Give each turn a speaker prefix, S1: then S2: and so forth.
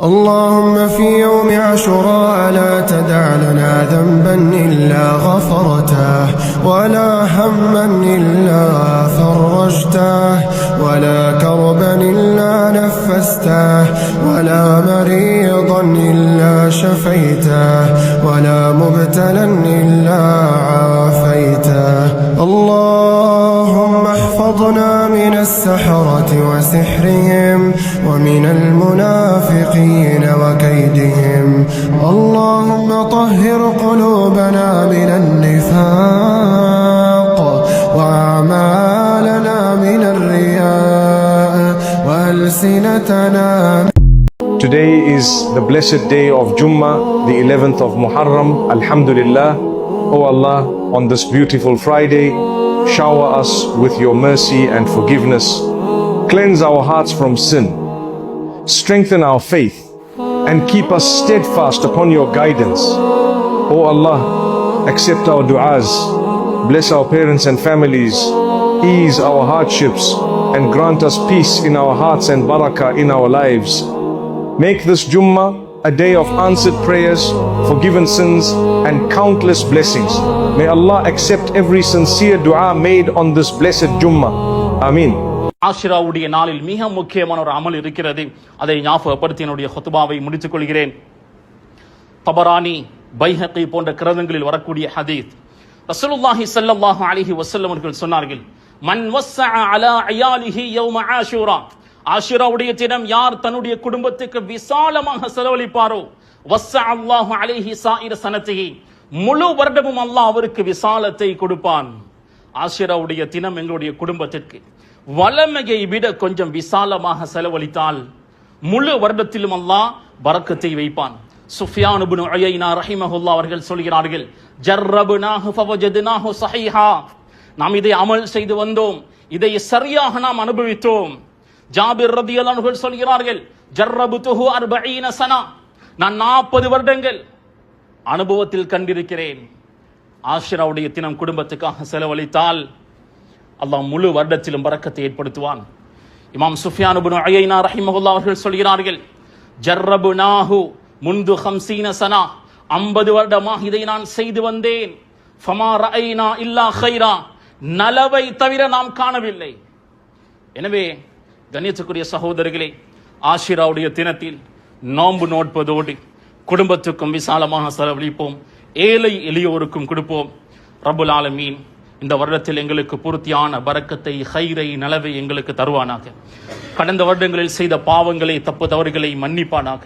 S1: اللهم في يوم عاشوراء لا تدع لنا ذنبا إلا غفرته ولا هما إلا فرجته ولا كربا إلا نفسته ولا مريضا إلا شفيته ولا مبتلا إلا عافيته. اللهم احفظنا من السحرة وسحرهم ومن المنافقين وكيدهم. اللهم طهر قلوبنا من النفاق وأعمالنا من الرياء وألسنتنا.
S2: Today is the blessed day of Jummah, the 11th of Muharram. Alhamdulillah. O Allah, on this beautiful Friday, shower us with your mercy and forgiveness. Cleanse our hearts from sin. Strengthen our faith and keep us steadfast upon your guidance. O Allah, accept our du'as, bless our parents and families, ease our hardships and grant us peace in our hearts and barakah in our lives. Make this Jummah a day of answered prayers, forgiven sins and countless blessings. May Allah accept every sincere dua made on this blessed Jummah. Ameen.
S3: ஆஷிராவுடைய நாளில் மிக முக்கியமான ஒரு அமல் இருக்கிறது. அதை ஞாபகப்படுத்தி என்னுடைய ஹுத்பாவை முடித்துக் கொள்கிறேன். தபரானி, பைஹகி போன்ற கிரந்தங்களில் வரக்கூடிய ஹதீஸ், ரசூலுல்லாஹி ஸல்லல்லாஹு அலைஹி வஸல்லம் அவர்கள் சொன்னார்கள், மன் வஸ்ஸஅ அலா அயாலிஹி யௌம ஆஷூரா, ஆஷிராவுடைய தினம் யார் தன்னுடைய குடும்பத்துக்கு விசாலமாக செலவழிப்பாரோ, வஸ்ஸஅ அல்லாஹு அலைஹி ஸாயிர ஸனதிஹி, முழு வருடமும் அல்லாஹ் அவருக்கு விசாலத்தை கொடுப்பான். ஆஷிராவுடைய தினம் எங்களுடைய குடும்பத்திற்கு வளமையை விட கொஞ்சம் விசாலமாக செலவழித்தால் முழு வருடத்திலும் அல்லாஹ் பரக்கத்தை வைப்பான். சுஃபியான் இப்னு உயைனா ரஹிமஹுல்லாஹ் அவர்கள் சொல்கிறார்கள், ஜர்ரப்னாஹு ஃபவஜத்னாஹு ஸஹீஹா, நாம் இதை அமல் செய்து வந்தோம், இதை சரியாக நாம் அனுபவித்தோம். ஜாபிர் ரலியல்லாஹு அன்ஹு சொல்கிறார்கள், ஜர்ரப்துஹு 40 சனா, நான் 40 வருடங்கள் அனுபவத்தில் கண்டிருக்கிறேன். ஆஷிராவுடைய தினம் குடும்பத்துக்காக செலவழித்தால் அல்லாஹ் முழு வருடத்திலும் பரக்கத்தை ஏற்படுத்துவான். இமாம் சுஃபியான் இப்னு உயைனா ரஹிமஹுல்லாஹ் அவர்கள் சொல்கிறார்கள், ஜர்ரப்னாஹு முன்து 50 சனா, 50 வருடமாக இதை நான் செய்து வந்தேன். ஃபமா ரஅய்னா இல்லா கைரா, நலவை தவிர நாம் காணவில்லை. எனவே கண்ணியத்துக்குரிய சகோதரர்களே, ஆஷிராவுடைய தினத்தில் நோன்பு நோட்பதோடு குடும்பத்துக்கும் விசாலமாக செலவழிப்போம், ஏழை எளியோருக்கும் கொடுப்போம். ரப்புல் ஆலமீன் இந்த வருடத்தில் எங்களுக்கு பூர்த்தியான பரக்கத்தை, ஹைரை, நலவை எங்களுக்கு தருவானாக. கடந்த வருடங்களில் செய்த பாவங்களை, தப்பு தவறுகளை மன்னிப்பானாக.